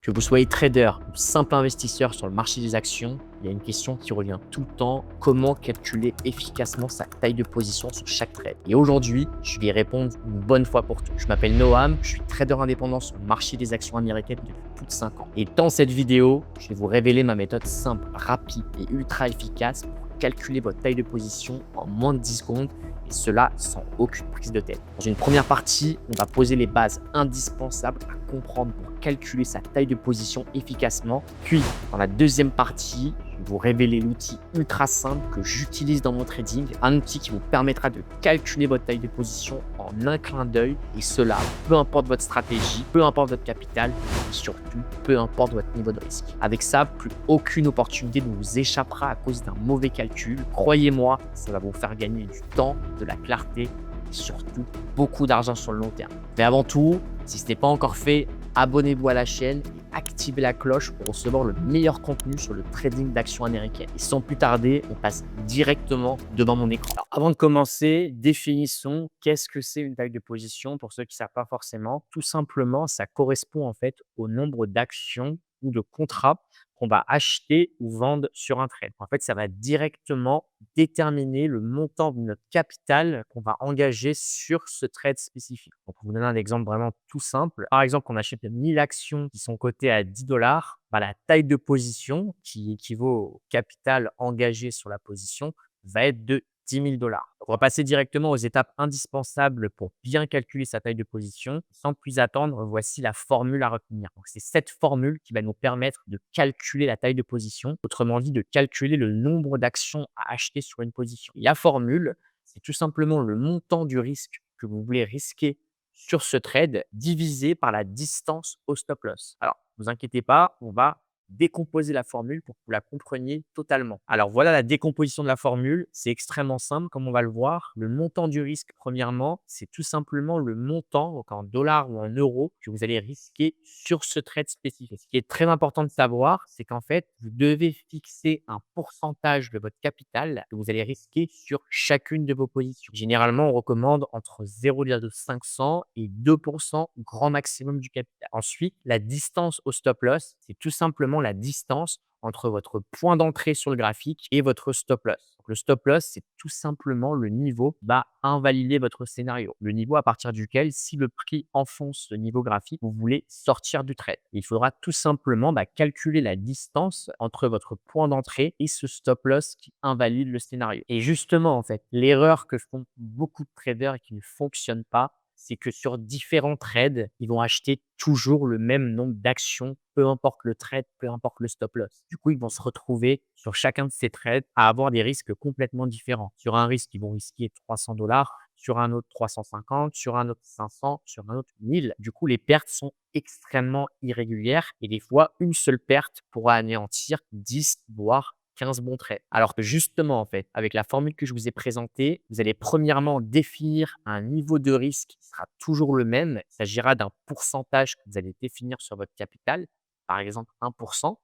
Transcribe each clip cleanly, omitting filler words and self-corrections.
Que vous soyez trader ou simple investisseur sur le marché des actions, il y a une question qui revient tout le temps: comment calculer efficacement sa taille de position sur chaque trade? Et aujourd'hui, je vais y répondre une bonne fois pour toutes. Je m'appelle Noam, je suis trader indépendant sur le marché des actions américaines depuis plus de 5 ans. Et dans cette vidéo, je vais vous révéler ma méthode simple, rapide et ultra efficace pour calculer votre taille de position en moins de 10 secondes, et cela sans aucune prise de tête. Dans une première partie, on va poser les bases indispensables à comprendre pour calculer sa taille de position efficacement. Puis, dans la deuxième partie, je vais vous révéler l'outil ultra simple que j'utilise dans mon trading, un outil qui vous permettra de calculer votre taille de position en un clin d'œil, et cela, peu importe votre stratégie, peu importe votre capital, et surtout, peu importe votre niveau de risque. Avec ça, plus aucune opportunité ne vous échappera à cause d'un mauvais calcul. Croyez-moi, ça va vous faire gagner du temps, de la clarté et surtout beaucoup d'argent sur le long terme. Mais avant tout, si ce n'est pas encore fait, abonnez-vous à la chaîne et activez la cloche pour recevoir le meilleur contenu sur le trading d'actions américaines. Et sans plus tarder, on passe directement devant mon écran. Alors, avant de commencer, définissons qu'est-ce que c'est une taille de position pour ceux qui ne savent pas forcément. Tout simplement, ça correspond en fait au nombre d'actions ou de contrats qu'on va acheter ou vendre sur un trade. En fait, ça va directement déterminer le montant de notre capital qu'on va engager sur ce trade spécifique. Donc, pour vous donner un exemple vraiment tout simple, par exemple, on achète 1000 actions qui sont cotées à 10 dollars, la taille de position qui équivaut au capital engagé sur la position va être de 10 000 dollars. On va passer directement aux étapes indispensables pour bien calculer sa taille de position. Sans plus attendre, voici la formule à retenir. Donc, c'est cette formule qui va nous permettre de calculer la taille de position, autrement dit de calculer le nombre d'actions à acheter sur une position. Et la formule, c'est tout simplement le montant du risque que vous voulez risquer sur ce trade divisé par la distance au stop loss. Alors, ne vous inquiétez pas, on va décomposer la formule pour que vous la compreniez totalement. Alors voilà la décomposition de la formule. C'est extrêmement simple, comme on va le voir. Le montant du risque, premièrement, c'est tout simplement le montant, donc en dollars ou en euros, que vous allez risquer sur ce trade spécifique. Ce qui est très important de savoir, c'est qu'en fait, vous devez fixer un pourcentage de votre capital que vous allez risquer sur chacune de vos positions. Généralement, on recommande entre 0,500 et 2% grand maximum du capital. Ensuite, la distance au stop loss, c'est tout simplement la distance entre votre point d'entrée sur le graphique et votre stop loss. Donc, le stop loss, c'est tout simplement le niveau qui va invalider votre scénario. Le niveau à partir duquel, si le prix enfonce ce niveau graphique, vous voulez sortir du trade. Il faudra tout simplement calculer la distance entre votre point d'entrée et ce stop loss qui invalide le scénario. Et justement, en fait, l'erreur que font beaucoup de traders et qui ne fonctionne pas, c'est que sur différents trades, ils vont acheter toujours le même nombre d'actions, peu importe le trade, peu importe le stop loss. Du coup, ils vont se retrouver sur chacun de ces trades à avoir des risques complètement différents. Sur un risque, ils vont risquer 300 dollars, sur un autre 350, sur un autre 500, sur un autre 1000. Du coup, les pertes sont extrêmement irrégulières et des fois, une seule perte pourra anéantir 10 voire 15 bons trades. Alors que justement, en fait, avec la formule que je vous ai présentée, vous allez premièrement définir un niveau de risque qui sera toujours le même. Il s'agira d'un pourcentage que vous allez définir sur votre capital, par exemple 1%.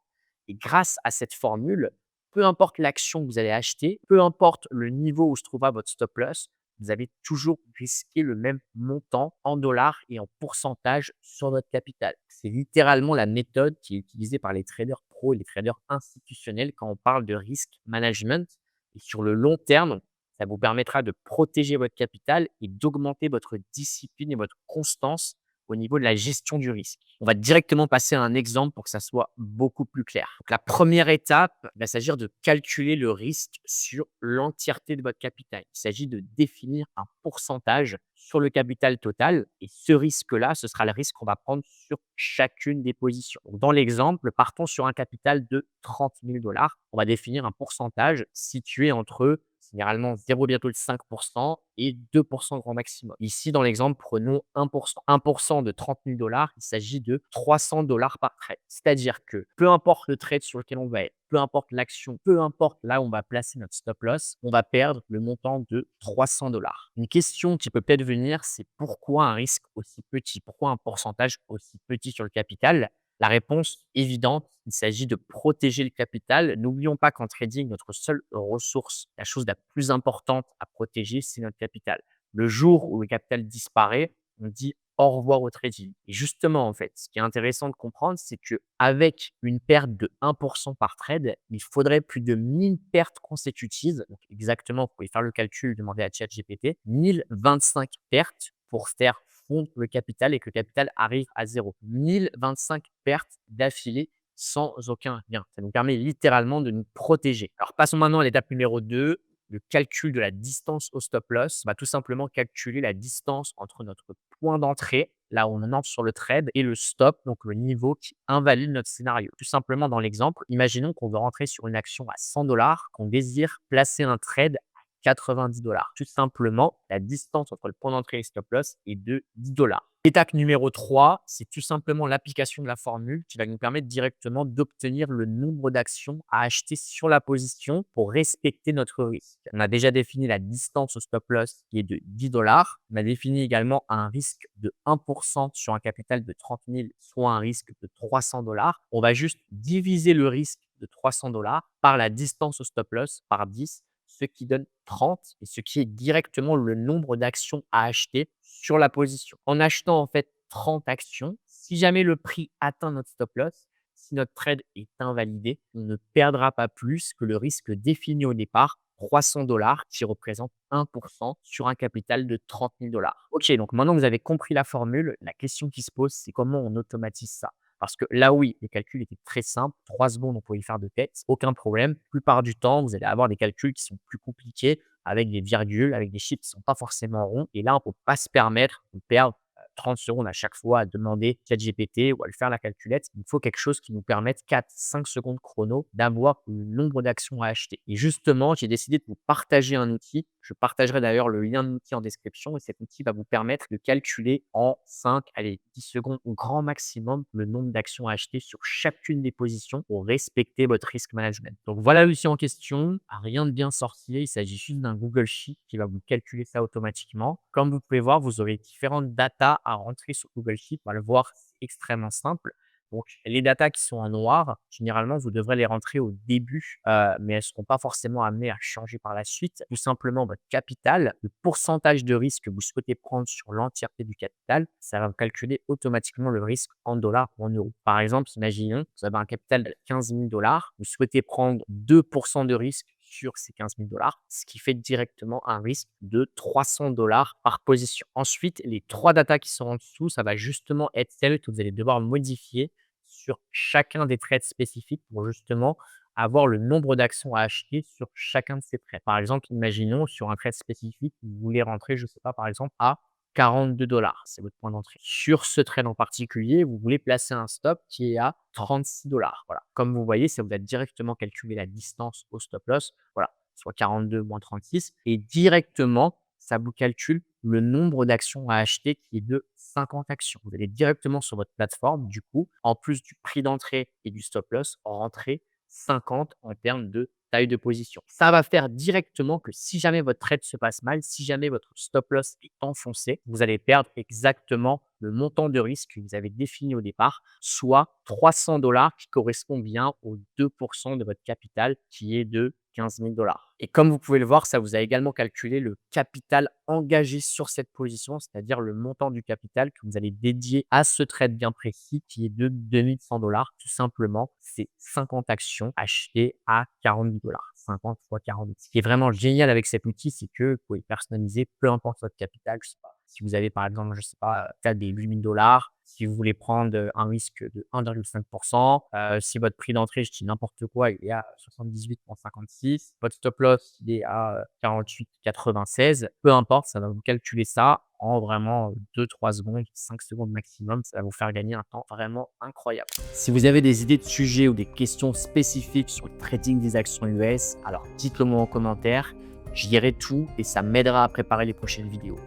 Et grâce à cette formule, peu importe l'action que vous allez acheter, peu importe le niveau où se trouvera votre stop loss, vous avez toujours risqué le même montant en dollars et en pourcentage sur votre capital. C'est littéralement la méthode qui est utilisée par les traders pros et les traders institutionnels quand on parle de risk management. Et sur le long terme, ça vous permettra de protéger votre capital et d'augmenter votre discipline et votre constance au niveau de la gestion du risque. On va directement passer à un exemple pour que ça soit beaucoup plus clair. Donc, la première étape, il va s'agir de calculer le risque sur l'entièreté de votre capital. Il s'agit de définir un pourcentage sur le capital total, et ce risque-là, ce sera le risque qu'on va prendre sur chacune des positions. Donc, dans l'exemple, partons sur un capital de 30 000 dollars. On va définir un pourcentage situé entre généralement 0,5% et 2% grand maximum. Ici, dans l'exemple, prenons 1%. 1% de 30 000 dollars, il s'agit de 300 dollars par trade. C'est-à-dire que peu importe le trade sur lequel on va être, peu importe l'action, peu importe là où on va placer notre stop loss, on va perdre le montant de 300 dollars. Une question qui peut peut-être venir, c'est pourquoi un risque aussi petit? Pourquoi un pourcentage aussi petit sur le capital? La réponse évidente, il s'agit de protéger le capital. N'oublions pas qu'en trading, notre seule ressource, la chose la plus importante à protéger, c'est notre capital. Le jour où le capital disparaît, on dit au revoir au trading. Et justement, en fait, ce qui est intéressant de comprendre, c'est qu'avec une perte de 1% par trade, il faudrait plus de 1000 pertes consécutives. Donc exactement, vous pouvez faire le calcul, demander à ChatGPT, 1025 pertes pour faire fondre le capital et que le capital arrive à zéro. 1025 pertes d'affilée sans aucun gain. Ça nous permet littéralement de nous protéger. Alors passons maintenant à l'étape numéro 2, le calcul de la distance au stop loss. On va tout simplement calculer la distance entre notre point d'entrée, là où on entre sur le trade, et le stop, donc le niveau qui invalide notre scénario. Tout simplement dans l'exemple, imaginons qu'on veut rentrer sur une action à 100 $, qu'on désire placer un trade à 90 $. Tout simplement, la distance entre le point d'entrée et le stop loss est de 10 $. L'étape numéro 3, c'est tout simplement l'application de la formule qui va nous permettre directement d'obtenir le nombre d'actions à acheter sur la position pour respecter notre risque. On a déjà défini la distance au stop loss qui est de 10 $. On a défini également un risque de 1% sur un capital de 30 000, soit un risque de 300 $. On va juste diviser le risque de 300 $ par la distance au stop loss par 10, ce qui donne 30 et ce qui est directement le nombre d'actions à acheter sur la position. En achetant en fait 30 actions, si jamais le prix atteint notre stop loss, si notre trade est invalidé, on ne perdra pas plus que le risque défini au départ, 300 $ qui représente 1% sur un capital de 30 000 $. Ok, donc maintenant que vous avez compris la formule, la question qui se pose, c'est comment on automatise ça. Parce que là, oui, les calculs étaient très simples. 3 secondes, on pouvait y faire de tête, aucun problème. La plupart du temps, vous allez avoir des calculs qui sont plus compliqués, avec des virgules, avec des chiffres qui ne sont pas forcément ronds. Et là, on ne peut pas se permettre de perdre 30 secondes à chaque fois à demander ChatGPT ou à le faire la calculette. Il faut quelque chose qui nous permette 4-5 secondes chrono d'avoir le nombre d'actions à acheter. Et justement, j'ai décidé de vous partager un outil. Je partagerai d'ailleurs le lien de l'outil en description et cet outil va vous permettre de calculer en 5, allez, 10 secondes au grand maximum le nombre d'actions à acheter sur chacune des positions pour respecter votre risk management. Donc voilà l'outil en question. Rien de bien sorcier. Il s'agit juste d'un Google Sheet qui va vous calculer ça automatiquement. Comme vous pouvez voir, vous aurez différentes datas à rentrer sur Google Sheet. On va le voir, c'est extrêmement simple. Donc, les datas qui sont en noir, généralement, vous devrez les rentrer au début, mais elles ne seront pas forcément amenées à changer par la suite. Tout simplement, votre capital, le pourcentage de risque que vous souhaitez prendre sur l'entièreté du capital, ça va calculer automatiquement le risque en dollars ou en euros. Par exemple, imaginons, vous avez un capital de 15 000 $, vous souhaitez prendre 2% de risque sur ces 15 000 $, ce qui fait directement un risque de 300 $ par position. Ensuite, les 3 datas qui sont en dessous, ça va justement être celles que vous allez devoir modifier sur chacun des trades spécifiques pour justement avoir le nombre d'actions à acheter sur chacun de ces trades. Par exemple, imaginons sur un trade spécifique, vous voulez rentrer, je ne sais pas, par exemple, à 42 $. C'est votre point d'entrée. Sur ce trade en particulier, vous voulez placer un stop qui est à 36 $. Voilà. Comme vous voyez, ça vous a directement calculé la distance au stop loss. Voilà, soit 42 moins 36. Et directement, ça vous calcule le nombre d'actions à acheter qui est de 50 actions. Vous allez directement sur votre plateforme, du coup, en plus du prix d'entrée et du stop loss, rentrer 50 en termes de taille de position. Ça va faire directement que si jamais votre trade se passe mal, si jamais votre stop loss est enfoncé, vous allez perdre exactement le montant de risque que vous avez défini au départ, soit 300 $ qui correspond bien aux 2% de votre capital qui est de 15 000 $. Et comme vous pouvez le voir, ça vous a également calculé le capital engagé sur cette position, c'est-à-dire le montant du capital que vous allez dédier à ce trade bien précis qui est de 2100 $. Tout simplement, c'est 50 actions achetées à 40 $. 50 fois 40. Ce qui est vraiment génial avec cet outil, c'est que vous pouvez personnaliser peu importe votre capital. Je sais pas, si vous avez par exemple, je sais pas, peut-être des 8 000 $, si vous voulez prendre un risque de 1,5%, si votre prix d'entrée, je dis n'importe quoi, il est à 78,56, votre stop loss, il est à 48,96, peu importe, ça va vous calculer ça en vraiment 2-3 secondes, 5 secondes maximum. Ça va vous faire gagner un temps vraiment incroyable. Si vous avez des idées de sujets ou des questions spécifiques sur le trading des actions US, alors dites-le moi en commentaire. Je dirai tout et ça m'aidera à préparer les prochaines vidéos.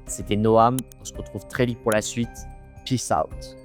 C'était Noam, on se retrouve très vite pour la suite. Peace out.